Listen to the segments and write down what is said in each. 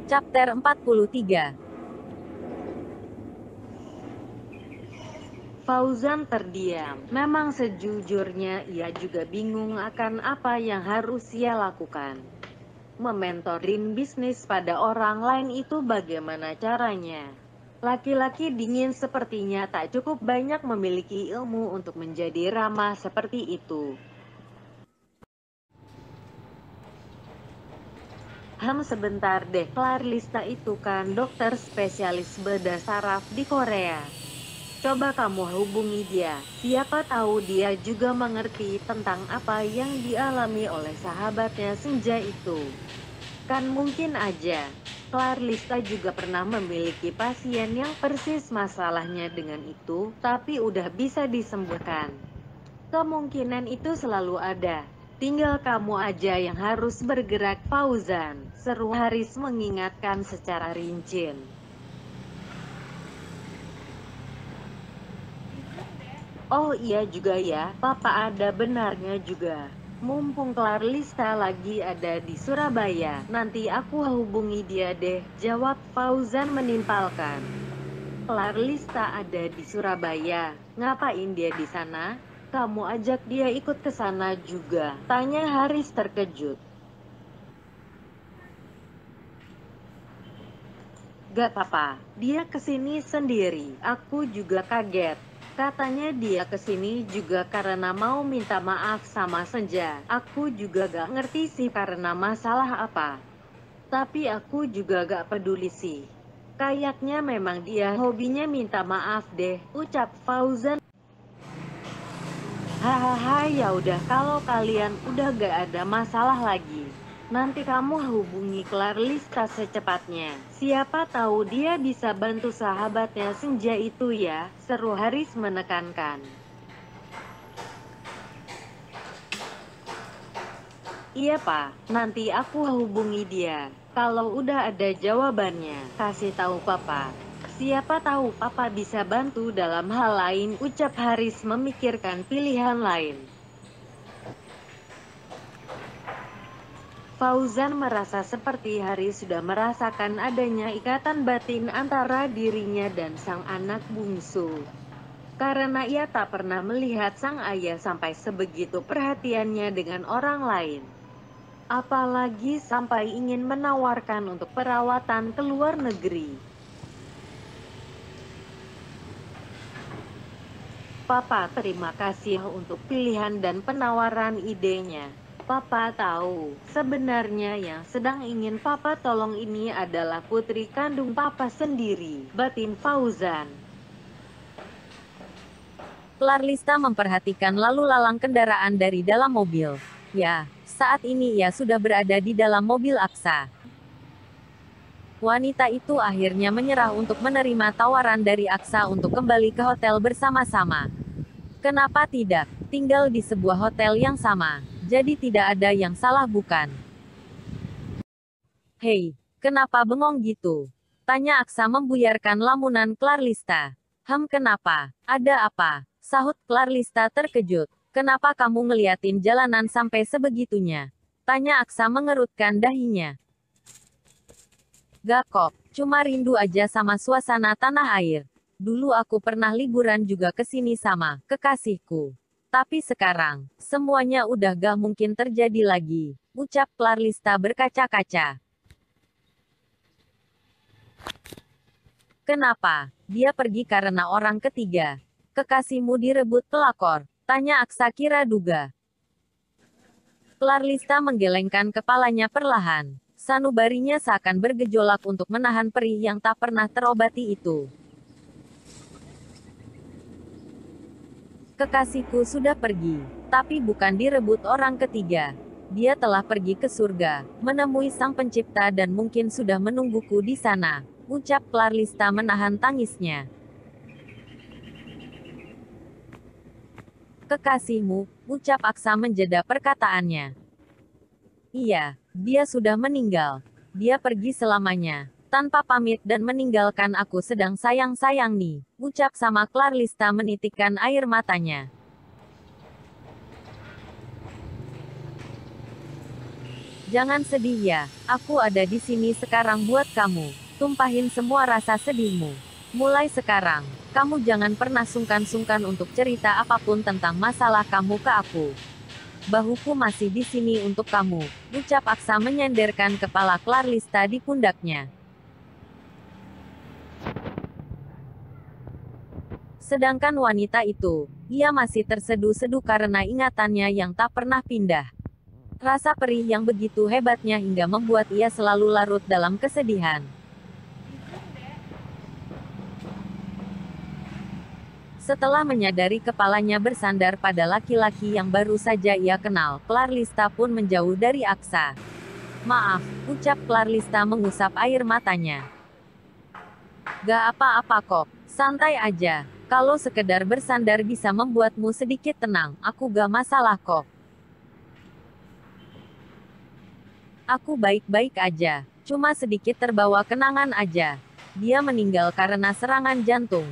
Chapter 43. Fauzan terdiam. Memang sejujurnya ia juga bingung akan apa yang harus ia lakukan. Mementorin bisnis pada orang lain itu bagaimana caranya? Laki-laki dingin sepertinya tak cukup banyak memiliki ilmu untuk menjadi ramah seperti itu. Sebentar deh, Clarlista itu kan dokter spesialis bedah saraf di Korea. Coba kamu hubungi dia, siapa tahu dia juga mengerti tentang apa yang dialami oleh sahabatnya Senja itu. Kan mungkin aja, Clarlista juga pernah memiliki pasien yang persis masalahnya dengan itu, tapi udah bisa disembuhkan. Kemungkinan itu selalu ada. Tinggal kamu aja yang harus bergerak, Fauzan, seru Haris mengingatkan secara rinci. Oh iya juga ya, Papa ada benarnya juga. Mumpung Clarlista lagi ada di Surabaya, nanti aku hubungi dia deh, jawab Fauzan menimpalkan. Clarlista ada di Surabaya, ngapain dia di sana? Kamu ajak dia ikut ke sana juga, tanya Haris terkejut. Gak apa-apa, dia kesini sendiri, aku juga kaget. Katanya dia kesini juga karena mau minta maaf sama Senja. Aku juga gak ngerti sih karena masalah apa. Tapi aku juga gak peduli sih. Kayaknya memang dia hobinya minta maaf deh, ucap Fauzan. Hahaha, ya udah kalau kalian udah gak ada masalah lagi. Nanti kamu hubungi Clarlista secepatnya. Siapa tahu dia bisa bantu sahabatnya Senja itu ya, seru Haris menekankan. Iya Pak, nanti aku hubungi dia. Kalau udah ada jawabannya, kasih tahu Papa. Siapa tahu Papa bisa bantu dalam hal lain, ucap Haris memikirkan pilihan lain. Fauzan merasa seperti Haris sudah merasakan adanya ikatan batin antara dirinya dan sang anak bungsu. Karena ia tak pernah melihat sang ayah sampai sebegitu perhatiannya dengan orang lain. Apalagi sampai ingin menawarkan untuk perawatan ke luar negeri. Papa terima kasih untuk pilihan dan penawaran idenya. Papa tahu, sebenarnya yang sedang ingin Papa tolong ini adalah putri kandung Papa sendiri, batin Fauzan. Clarlista memperhatikan lalu lalang kendaraan dari dalam mobil. Ya, saat ini ia sudah berada di dalam mobil Aksa. Wanita itu akhirnya menyerah untuk menerima tawaran dari Aksa untuk kembali ke hotel bersama-sama. Kenapa tidak? Tinggal di sebuah hotel yang sama. Jadi tidak ada yang salah bukan? Hei, kenapa bengong gitu? Tanya Aksa membuyarkan lamunan Clarlista. Kenapa? Ada apa? Sahut Clarlista terkejut. Kenapa kamu ngeliatin jalanan sampai sebegitunya? Tanya Aksa mengerutkan dahinya. Gak kok, cuma rindu aja sama suasana tanah air. Dulu aku pernah liburan juga ke sini sama kekasihku. Tapi sekarang, semuanya udah gak mungkin terjadi lagi, ucap Clarlista berkaca-kaca. Kenapa? Dia pergi karena orang ketiga. Kekasihmu direbut pelakor, tanya Aksa kira duga. Clarlista menggelengkan kepalanya perlahan. Sanubarinya seakan bergejolak untuk menahan perih yang tak pernah terobati itu. Kekasihku sudah pergi, tapi bukan direbut orang ketiga. Dia telah pergi ke surga, menemui sang pencipta dan mungkin sudah menungguku di sana, ucap Clarlista menahan tangisnya. Kekasihmu, ucap Aksa menjeda perkataannya. Iya, dia sudah meninggal. Dia pergi selamanya, tanpa pamit dan meninggalkan aku sedang sayang-sayang nih, ucap sama Clarlista menitikkan air matanya. Jangan sedih ya, aku ada di sini sekarang buat kamu. Tumpahin semua rasa sedihmu. Mulai sekarang, kamu jangan pernah sungkan-sungkan untuk cerita apapun tentang masalah kamu ke aku. Bahuku masih di sini untuk kamu, ucap Aksa menyenderkan kepala Clarlista di pundaknya. Sedangkan wanita itu, ia masih terseduh-seduh karena ingatannya yang tak pernah pindah. Rasa perih yang begitu hebatnya hingga membuat ia selalu larut dalam kesedihan. Setelah menyadari kepalanya bersandar pada laki-laki yang baru saja ia kenal, Clarlista pun menjauh dari Aksa. Maaf, ucap Clarlista mengusap air matanya. Gak apa-apa kok, santai aja. Kalau sekedar bersandar bisa membuatmu sedikit tenang, aku gak masalah kok. Aku baik-baik aja, cuma sedikit terbawa kenangan aja. Dia meninggal karena serangan jantung.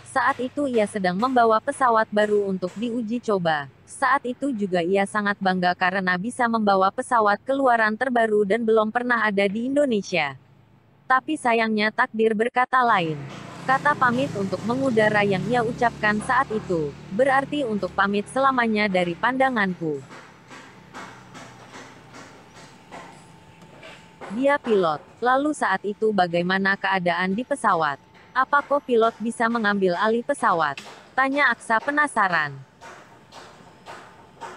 Saat itu ia sedang membawa pesawat baru untuk diuji coba. Saat itu juga ia sangat bangga karena bisa membawa pesawat keluaran terbaru dan belum pernah ada di Indonesia. Tapi sayangnya takdir berkata lain. Kata pamit untuk mengudara yang ia ucapkan saat itu, berarti untuk pamit selamanya dari pandanganku. Dia pilot, lalu saat itu bagaimana keadaan di pesawat? Apa kok pilot bisa mengambil alih pesawat? Tanya Aksa penasaran.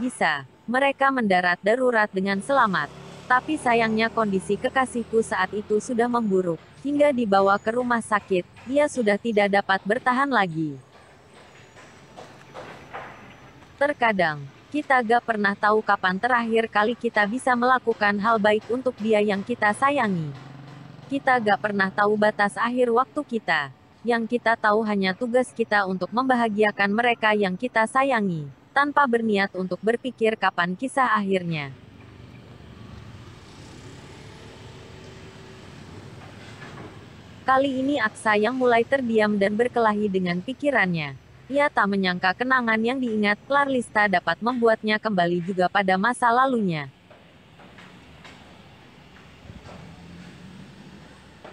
Bisa, mereka mendarat darurat dengan selamat. Tapi sayangnya kondisi kekasihku saat itu sudah memburuk. Hingga dibawa ke rumah sakit, dia sudah tidak dapat bertahan lagi. Terkadang, kita gak pernah tahu kapan terakhir kali kita bisa melakukan hal baik untuk dia yang kita sayangi. Kita gak pernah tahu batas akhir waktu kita. Yang kita tahu hanya tugas kita untuk membahagiakan mereka yang kita sayangi, tanpa berniat untuk berpikir kapan kisah akhirnya. Kali ini Aksa yang mulai terdiam dan berkelahi dengan pikirannya. Ia tak menyangka kenangan yang diingat Clarlista dapat membuatnya kembali juga pada masa lalunya.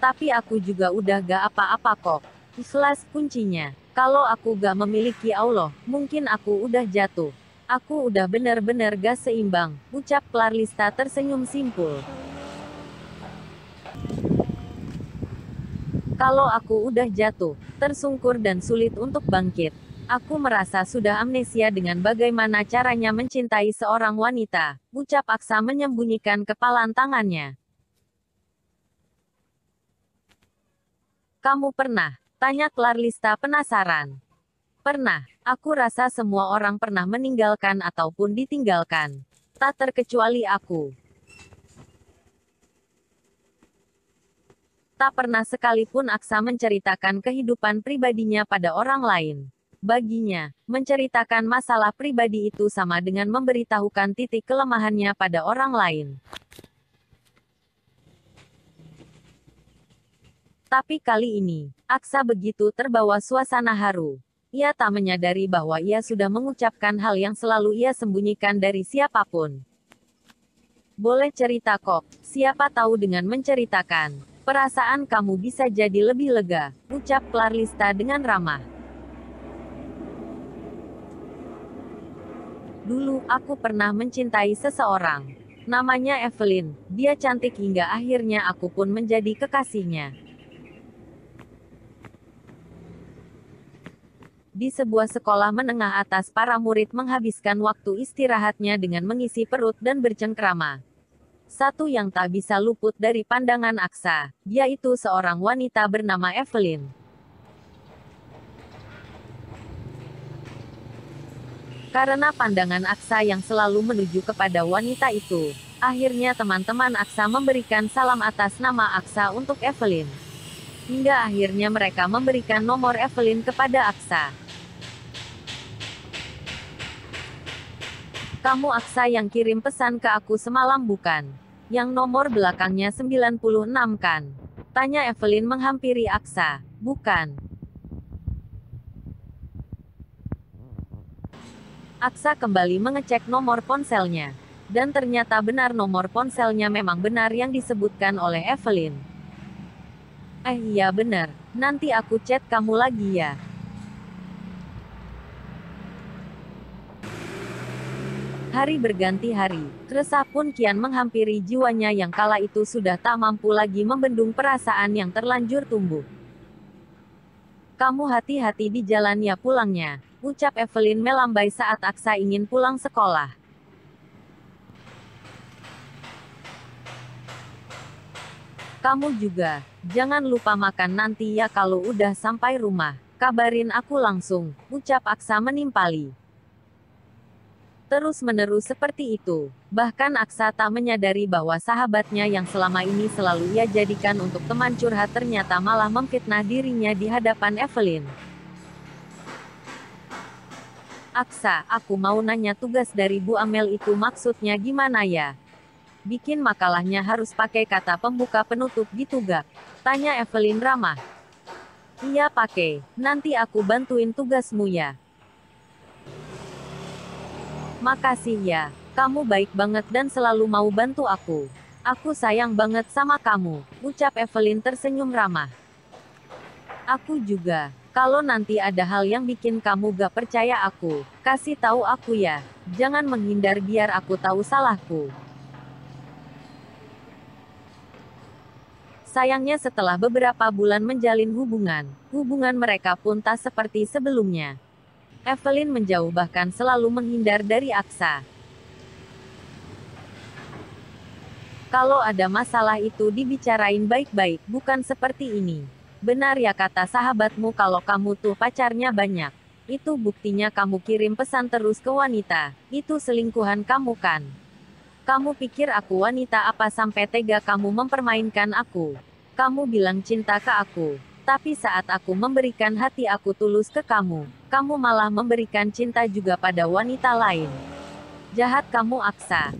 Tapi aku juga udah gak apa-apa kok. Ikhlas kuncinya. Kalau aku gak memiliki Allah, mungkin aku udah jatuh. Aku udah bener-bener gak seimbang, ucap Clarlista tersenyum simpul. Kalau aku udah jatuh, tersungkur dan sulit untuk bangkit. Aku merasa sudah amnesia dengan bagaimana caranya mencintai seorang wanita, ucap Aksa menyembunyikan kepalan tangannya. Kamu pernah? Tanya Clarlista penasaran. Pernah, aku rasa semua orang pernah meninggalkan ataupun ditinggalkan. Tak terkecuali aku. Tak pernah sekalipun Aksa menceritakan kehidupan pribadinya pada orang lain. Baginya, menceritakan masalah pribadi itu sama dengan memberitahukan titik kelemahannya pada orang lain. Tapi kali ini, Aksa begitu terbawa suasana haru. Ia tak menyadari bahwa ia sudah mengucapkan hal yang selalu ia sembunyikan dari siapapun. Boleh cerita kok, siapa tahu dengan menceritakan, perasaan kamu bisa jadi lebih lega, ucap Clarlista dengan ramah. Dulu, aku pernah mencintai seseorang. Namanya Evelyn, dia cantik hingga akhirnya aku pun menjadi kekasihnya. Di sebuah sekolah menengah atas para murid menghabiskan waktu istirahatnya dengan mengisi perut dan bercengkrama. Satu yang tak bisa luput dari pandangan Aksa, yaitu seorang wanita bernama Evelyn. Karena pandangan Aksa yang selalu menuju kepada wanita itu, akhirnya teman-teman Aksa memberikan salam atas nama Aksa untuk Evelyn. Hingga akhirnya mereka memberikan nomor Evelyn kepada Aksa. Kamu Aksa yang kirim pesan ke aku semalam bukan? Yang nomor belakangnya 96 kan? Tanya Evelyn menghampiri Aksa. Bukan. Aksa kembali mengecek nomor ponselnya. Dan ternyata benar nomor ponselnya memang benar yang disebutkan oleh Evelyn. Iya benar, nanti aku chat kamu lagi ya. Hari berganti hari, resah pun kian menghampiri jiwanya yang kala itu sudah tak mampu lagi membendung perasaan yang terlanjur tumbuh. Kamu hati-hati di jalan ya pulangnya, ucap Evelyn melambai saat Aksa ingin pulang sekolah. Kamu juga, jangan lupa makan nanti ya kalau udah sampai rumah. Kabarin aku langsung, ucap Aksa menimpali. Terus-menerus seperti itu. Bahkan Aksa tak menyadari bahwa sahabatnya yang selama ini selalu ia jadikan untuk teman curhat ternyata malah memfitnah dirinya di hadapan Evelyn. Aksa, aku mau nanya tugas dari Bu Amel itu maksudnya gimana ya? Bikin makalahnya harus pakai kata pembuka penutup gitu gak? Tanya Evelyn ramah. Iya pakai, nanti aku bantuin tugasmu ya. Makasih ya, kamu baik banget dan selalu mau bantu aku. Aku sayang banget sama kamu, ucap Evelyn tersenyum ramah. Aku juga, kalau nanti ada hal yang bikin kamu gak percaya aku, kasih tahu aku ya. Jangan menghindar biar aku tahu salahku. Sayangnya setelah beberapa bulan menjalin hubungan mereka pun tak seperti sebelumnya. Evelyn menjauh bahkan selalu menghindar dari Aksa. Kalau ada masalah itu dibicarain baik-baik, bukan seperti ini. Benar ya kata sahabatmu kalau kamu tuh pacarnya banyak. Itu buktinya kamu kirim pesan terus ke wanita. Itu selingkuhan kamu kan? Kamu pikir aku wanita apa sampai tega kamu mempermainkan aku? Kamu bilang cinta ke aku. Tapi saat aku memberikan hati aku tulus ke kamu, kamu malah memberikan cinta juga pada wanita lain. Jahat kamu Aksa.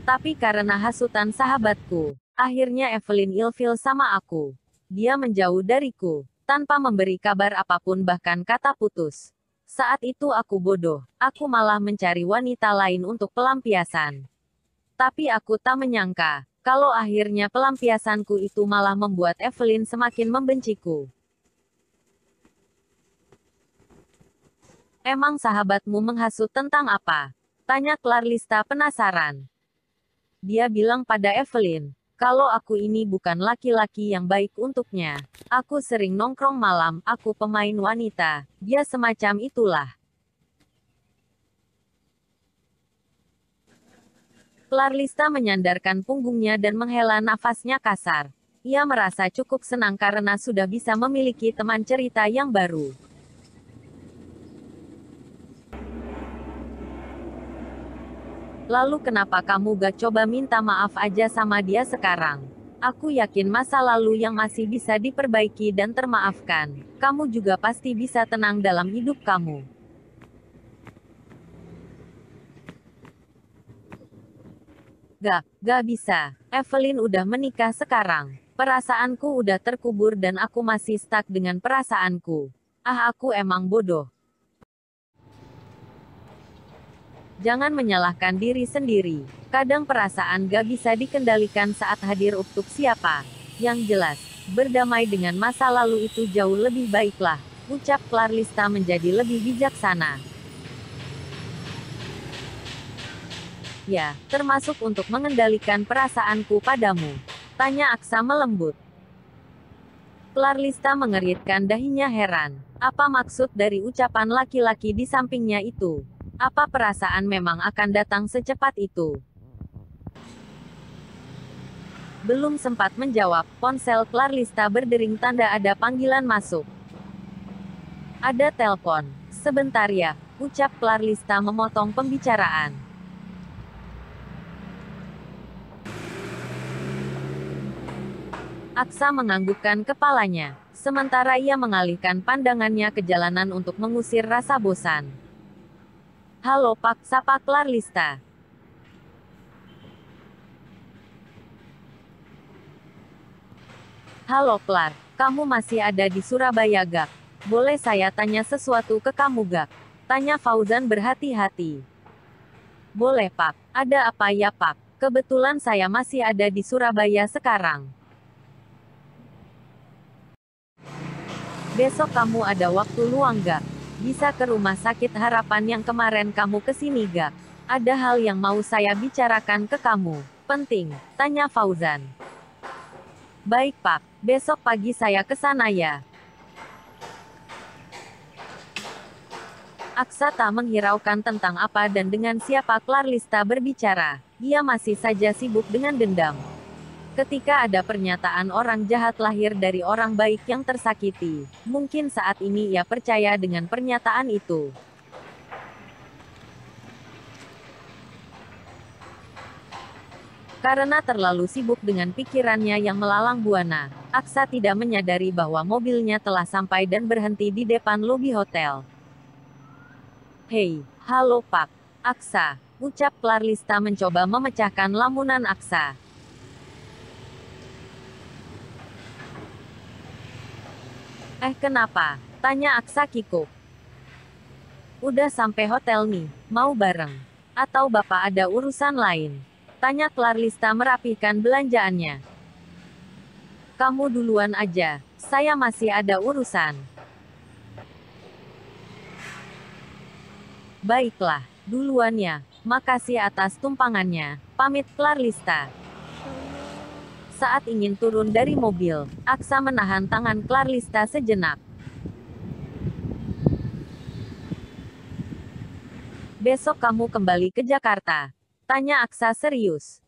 Tapi karena hasutan sahabatku, akhirnya Evelyn ilfil sama aku. Dia menjauh dariku, tanpa memberi kabar apapun bahkan kata putus. Saat itu aku bodoh, aku malah mencari wanita lain untuk pelampiasan. Tapi aku tak menyangka, kalau akhirnya pelampiasanku itu malah membuat Evelyn semakin membenciku. Emang sahabatmu menghasut tentang apa? Tanya Clarlista penasaran. Dia bilang pada Evelyn, kalau aku ini bukan laki-laki yang baik untuknya. Aku sering nongkrong malam, aku pemain wanita. Dia semacam itulah. Clarlista menyandarkan punggungnya dan menghela nafasnya kasar. Ia merasa cukup senang karena sudah bisa memiliki teman cerita yang baru. Lalu kenapa kamu gak coba minta maaf aja sama dia sekarang? Aku yakin masa lalu yang masih bisa diperbaiki dan termaafkan. Kamu juga pasti bisa tenang dalam hidup kamu. Gak bisa. Evelyn udah menikah sekarang. Perasaanku udah terkubur dan aku masih stuck dengan perasaanku. Aku emang bodoh. Jangan menyalahkan diri sendiri. Kadang perasaan gak bisa dikendalikan saat hadir untuk siapa. Yang jelas, berdamai dengan masa lalu itu jauh lebih baiklah, ucap Clarlista menjadi lebih bijaksana. Ya, termasuk untuk mengendalikan perasaanku padamu. Tanya Aksa melembut. Clarlista mengeritkan dahinya heran. Apa maksud dari ucapan laki-laki di sampingnya itu? Apa perasaan memang akan datang secepat itu? Belum sempat menjawab, ponsel Clarlista berdering tanda ada panggilan masuk. Ada telepon. Sebentar ya, ucap Clarlista memotong pembicaraan. Aksa menganggukkan kepalanya, sementara ia mengalihkan pandangannya ke jalanan untuk mengusir rasa bosan. Halo Pak, sapa Clarlista. Halo Clark, kamu masih ada di Surabaya gak? Boleh saya tanya sesuatu ke kamu gak? Tanya Fauzan berhati-hati. Boleh Pak. Ada apa ya Pak? Kebetulan saya masih ada di Surabaya sekarang. Besok kamu ada waktu luang gak? Bisa ke rumah sakit Harapan yang kemarin kamu kesini gak? Ada hal yang mau saya bicarakan ke kamu. Penting, tanya Fauzan. Baik Pak, besok pagi saya ke sana ya. Aksa tak menghiraukan tentang apa dan dengan siapa Clarlista berbicara. Dia masih saja sibuk dengan dendam. Ketika ada pernyataan orang jahat lahir dari orang baik yang tersakiti, mungkin saat ini ia percaya dengan pernyataan itu. Karena terlalu sibuk dengan pikirannya yang melalang buana, Aksa tidak menyadari bahwa mobilnya telah sampai dan berhenti di depan lobi hotel. Hei, halo Pak. Aksa, ucap Clarlista mencoba memecahkan lamunan Aksa. Kenapa? Tanya Aksa kikuk. Udah sampai hotel nih, mau bareng? Atau Bapak ada urusan lain? Tanya Clarlista merapihkan belanjaannya. Kamu duluan aja, saya masih ada urusan. Baiklah, duluan ya. Makasih atas tumpangannya. Pamit Clarlista. Saat ingin turun dari mobil, Aksa menahan tangan Clarlista sejenak. Besok kamu kembali ke Jakarta? Tanya Aksa serius.